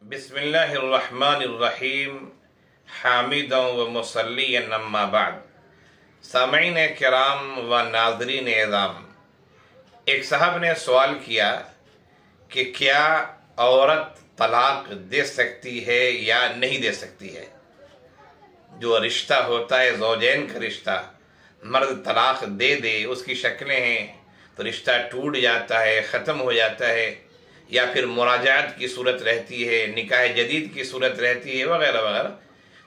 बिस्मिल्लाहिर्रहमानिर्रहीम हामिदों व मुसल्लियन अम्मा बाद। सामईन किराम व नाज़रीन एज़ाम, एक साहब ने सवाल किया कि क्या औरत तलाक दे सकती है या नहीं दे सकती है। जो रिश्ता होता है ज़ौजैन का रिश्ता, मर्द तलाक दे दे, उसकी शक्लें हैं तो रिश्ता टूट जाता है, ख़त्म हो जाता है, या फिर मुराजात की सूरत रहती है, निकाह जदीद की सूरत रहती है, वगैरह वगैरह।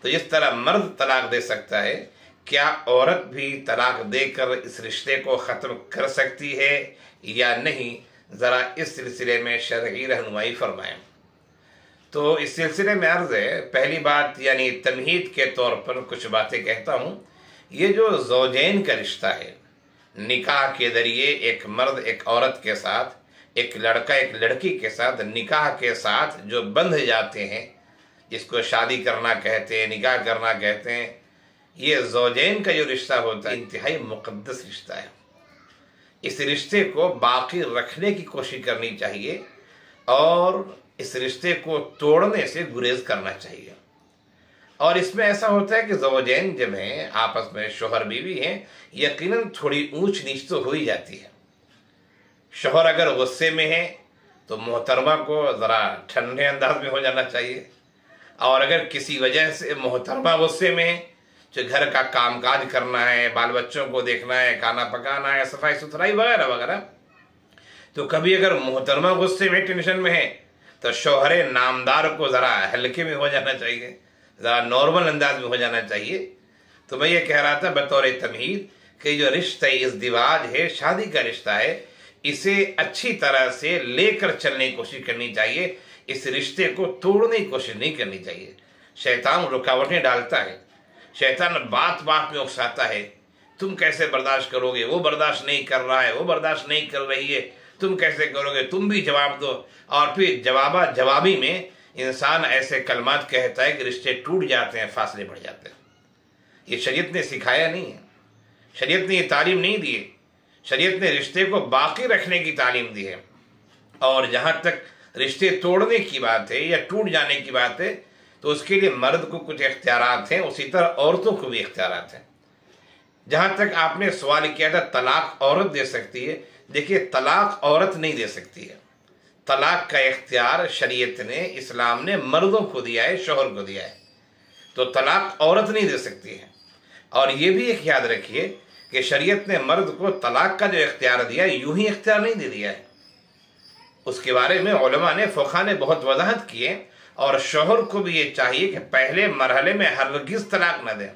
तो जिस तरह मर्द तलाक दे सकता है, क्या औरत भी तलाक देकर इस रिश्ते को ख़त्म कर सकती है या नहीं। ज़रा इस सिलसिले में शरई रहनुमाई फरमाएं। तो इस सिलसिले में अर्ज़ है, पहली बात यानी तमहीद के तौर पर कुछ बातें कहता हूँ। ये जो ज़ौजैन का रिश्ता है, निकाह के ज़रिए एक मर्द एक औरत के साथ, एक लड़का एक लड़की के साथ निकाह के साथ जो बंध जाते हैं, जिसको शादी करना कहते हैं, निकाह करना कहते हैं, ये ज़ौजैन का जो रिश्ता होता है इंतहाई मुक़द्दस रिश्ता है। इस रिश्ते को बाकी रखने की कोशिश करनी चाहिए और इस रिश्ते को तोड़ने से गुरेज करना चाहिए। और इसमें ऐसा होता है कि ज़ौजैन जब हैं आपस में, शोहर बीवी हैं, यकीनन थोड़ी ऊंच नीच तो हो ही जाती है। शोहर अगर गुस्से में है तो मोहतरमा को ज़रा ठंडे अंदाज में हो जाना चाहिए, और अगर किसी वजह से मोहतरमा गुस्से में है, जो घर का कामकाज करना है, बाल बच्चों को देखना है, खाना पकाना है, सफाई सुथराई वगैरह वगैरह, तो कभी अगर मोहतरमा गुस्से में, टेंशन में है, तो शोहरे नामदार को ज़रा हल्के में हो जाना चाहिए, ज़रा नॉर्मल अंदाज में हो जाना चाहिए। तो मैं ये कह रहा था बतौर तमहीद कि जो रिश्ता इज़्दिवाज है, शादी का रिश्ता है, इसे अच्छी तरह से लेकर चलने की कोशिश करनी चाहिए। इस रिश्ते को तोड़ने की कोशिश नहीं करनी चाहिए। शैतान रुकावटें डालता है, शैतान बात बात में उकसाता है, तुम कैसे बर्दाश्त करोगे, वो बर्दाश्त नहीं कर रहा है, वो बर्दाश्त नहीं कर रही है, तुम कैसे करोगे, तुम भी जवाब दो। और फिर जवाबी में इंसान ऐसे कलमात कहता है कि रिश्ते टूट जाते हैं, फासले बढ़ जाते हैं। ये शरीयत ने सिखाया नहीं है, शरीयत ने ये तालीम नहीं दी है। शरीयत ने रिश्ते को बाकी रखने की तालीम दी है। और जहाँ तक रिश्ते तोड़ने की बात है या टूट जाने की बात है, तो उसके लिए मर्द को कुछ इख्तियारात हैं, उसी तरह औरतों को भी इख्तियारात हैं। जहाँ तक आपने सवाल किया था तलाक औरत दे सकती है, देखिए तलाक औरत नहीं दे सकती है। तलाक का इख्तियार शरीयत ने, इस्लाम ने मर्दों को दिया है, शोहर को दिया है। तो तलाक औरत नहीं दे सकती है। और ये भी एक याद रखिए कि शरीयत ने मर्द को तलाक का जो इख्तियार दिया है, यूं ही इख्तियार नहीं दे दिया है। उसके बारे में उलमा ने, फ़ुक़हा ने बहुत वजाहत की है। और शोहर को भी ये चाहिए कि पहले मरहले में हरगिज़ तलाक न दें।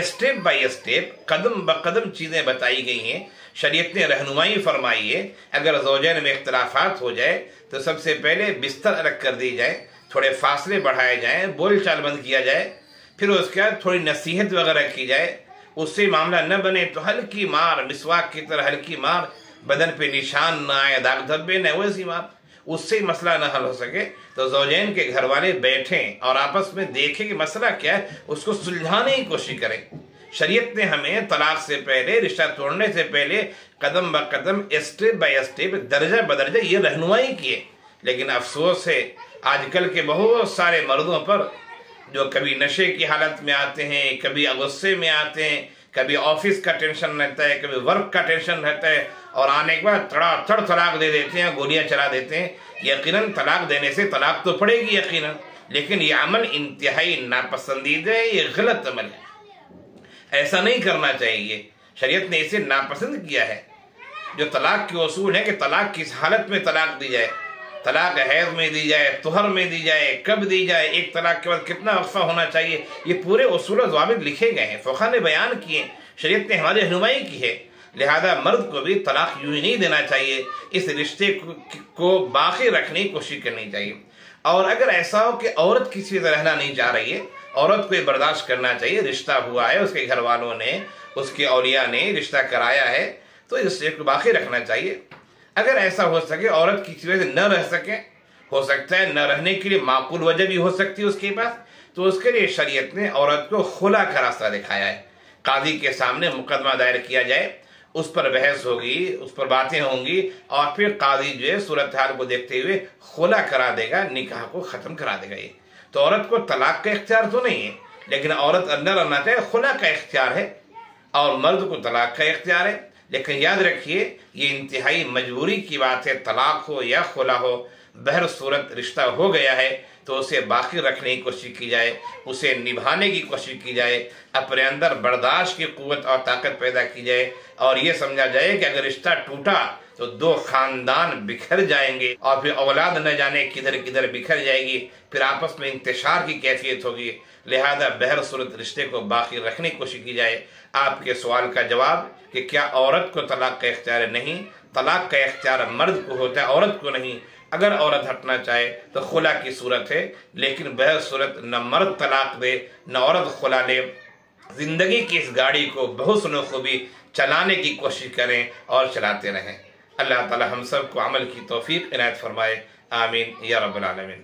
स्टेप बाय स्टेप, कदम ब कदम चीज़ें बताई गई हैं, शरीयत ने रहनुमाई फरमाई है। अगर ज़ौजैन में इख्तिलाफ़ात हो जाए तो सबसे पहले बिस्तर अलग कर दी जाए, थोड़े फासले बढ़ाए जाएँ, बोल चाल बंद किया जाए, फिर उसके बाद थोड़ी नसीहत वगैरह की जाए। उससे मामला न बने तो हल्की मार, मिसवाक की तरह हल्की मार, बदन पे निशान ना आए, दाग धब्बे न, वैसी मार, उससे मसला न हल हो सके तो ज़ौजैन के घर वाले बैठें और आपस में देखें कि मसला क्या है, उसको सुलझाने की कोशिश करें। शरीयत ने हमें तलाक से पहले, रिश्ता तोड़ने से पहले कदम ब कदम, स्टेप बाय स्टेप, दर्जा बदर्जा ये रहनुमाई किए। लेकिन अफसोस है आजकल के बहुत सारे मर्दों पर, जो कभी नशे की हालत में आते हैं, कभी गुस्से में आते हैं, कभी ऑफिस का टेंशन रहता है, कभी वर्क का टेंशन रहता है, और आने के बाद तड़ातड़ तलाक दे देते हैं, गोलियां चला देते हैं। यकीनन तलाक देने से तलाक तो पड़ेगी यकीनन, लेकिन ये अमल इंतहाई नापसंदीदा है, ये गलत अमल है, ऐसा नहीं करना चाहिए। शरीयत ने इसे नापसंद किया है। जो तलाक के उसूल है कि तलाक किस हालत में तलाक दी जाए, तलाक हैज़ में दी जाए, तुहर में दी जाए, कब दी जाए, एक तलाक के बाद कितना वक्फा होना चाहिए, ये पूरे उसूल और ज़वाबित लिखे गए हैं, फ़ुक़हा ने बयान किए, शरीयत ने हमारी रहनुमाई की है। लिहाजा मर्द को भी तलाक यूं ही नहीं देना चाहिए, इस रिश्ते को बाकी रखने की कोशिश करनी चाहिए। और अगर ऐसा हो कि औरत किसी से रहना नहीं चाह रही है, औरत को बर्दाश्त करना चाहिए, रिश्ता हुआ है, उसके घर वालों ने, उसके औलिया ने रिश्ता कराया है, तो इस रिश्ते को बाकी रखना चाहिए। अगर ऐसा हो सके, औरत किसी वजह से न रह सके, हो सकता है न रहने के लिए माकूल वजह भी हो सकती है उसके पास, तो उसके लिए शरीयत ने औरत को खुला का रास्ता दिखाया है। काजी के सामने मुकदमा दायर किया जाए उस पर बहस होगी, उस पर बातें होंगी और फिर काजी जो है सूरत हाल को देखते हुए खुला करा देगा, निकाह को ख़त्म करा देगा। ये तो औरत को तलाक का इख्तियार तो नहीं है, लेकिन औरत अंदर रहना चाहिए, खुला का इख्तियार है, और मर्द को तलाक का इख्तियार है। लेकिन याद रखिए ये इंतहाई मजबूरी की बात है, तलाक हो या खुला हो, बहर सूरत रिश्ता हो गया है तो उसे बाकी रखने की कोशिश की जाए, उसे निभाने की कोशिश की जाए, अपने अंदर बर्दाश्त की कुव्वत और ताकत पैदा की जाए, और ये समझा जाए कि अगर रिश्ता टूटा तो दो खानदान बिखर जाएंगे और फिर औलाद न जाने किधर किधर बिखर जाएगी, फिर आपस में इंतशार की कैफियत होगी। लिहाजा बहर सूरत रिश्ते को बाकी रखने की कोशिश की जाए। आपके सवाल का जवाब कि क्या औरत को तलाक का इख्तियार नहीं, तलाक का इख्तियार मर्द को होता है, औरत को नहीं। अगर औरत हटना चाहे तो खुला की सूरत है, लेकिन बहर सूरत न मर्द तलाक दे न औरत खुला ले। जिंदगी की इस गाड़ी को बहुसनो खूबी चलाने की कोशिश करें और चलाते रहें। अल्लाह ताला हम सब को अमल की तौफीक इनायत फरमाए। आमीन या रब्बल आलमीन।